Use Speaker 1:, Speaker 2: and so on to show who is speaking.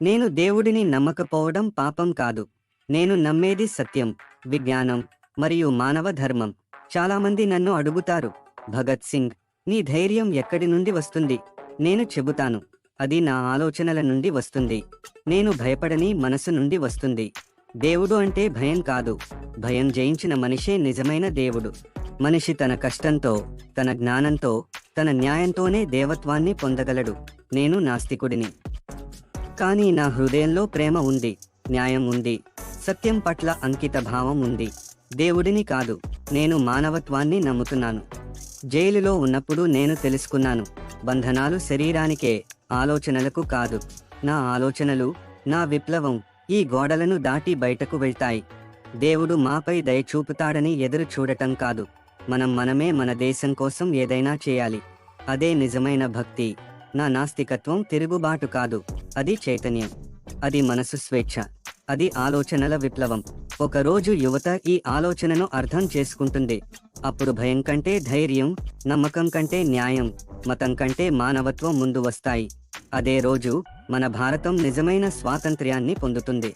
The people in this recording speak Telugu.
Speaker 1: నేను దేవుడిని నమ్మకపోవడం పాపం కాదు. నేను నమ్మేది సత్యం, విజ్ఞానం మరియు మానవ ధర్మం. చాలామంది నన్ను అడుగుతారు, భగత్ సింగ్, నీ ధైర్యం ఎక్కడి నుండి వస్తుంది? నేను చెబుతాను, అది నా ఆలోచనల నుండి వస్తుంది. నేను భయపడని మనసు నుండి వస్తుంది. దేవుడు అంటే భయం కాదు, భయం జయించిన మనిషే నిజమైన దేవుడు. మనిషి తన కష్టంతో, తన జ్ఞానంతో, తన న్యాయంతోనే దేవత్వాన్ని పొందగలడు. నేను నాస్తికుడిని, కానీ నా హృదయంలో ప్రేమ ఉంది, న్యాయం ఉంది, సత్యం పట్ల అంకిత భావం ఉంది. దేవుడిని కాదు, నేను మానవత్వాన్ని నమ్ముతున్నాను. జైలులో ఉన్నప్పుడు నేను తెలుసుకున్నాను, బంధనాలు శరీరానికే, ఆలోచనలకు కాదు. నా ఆలోచనలు, నా విప్లవం ఈ గోడలను దాటి బయటకు వెళ్తాయి. దేవుడు మాపై దయ చూపుతాడని ఎదురు చూడటం కాదు, మనమే మన దేశం కోసం ఏదైనా చేయాలి. అదే నిజమైన భక్తి. నా నాస్తికత్వం తిరుగుబాటు కాదు, అది చైతన్యం, అది మనసు స్వేచ్ఛ, అది ఆలోచనల విప్లవం. ఒకరోజు యువత ఈ ఆలోచనను అర్థం చేసుకుంటుంది. అప్పుడు భయం కంటే ధైర్యం, నమ్మకం కంటే న్యాయం, మతం కంటే మానవత్వం ముందు వస్తాయి. అదే రోజు మన భారతం నిజమైన స్వాతంత్ర్యాన్ని పొందుతుంది.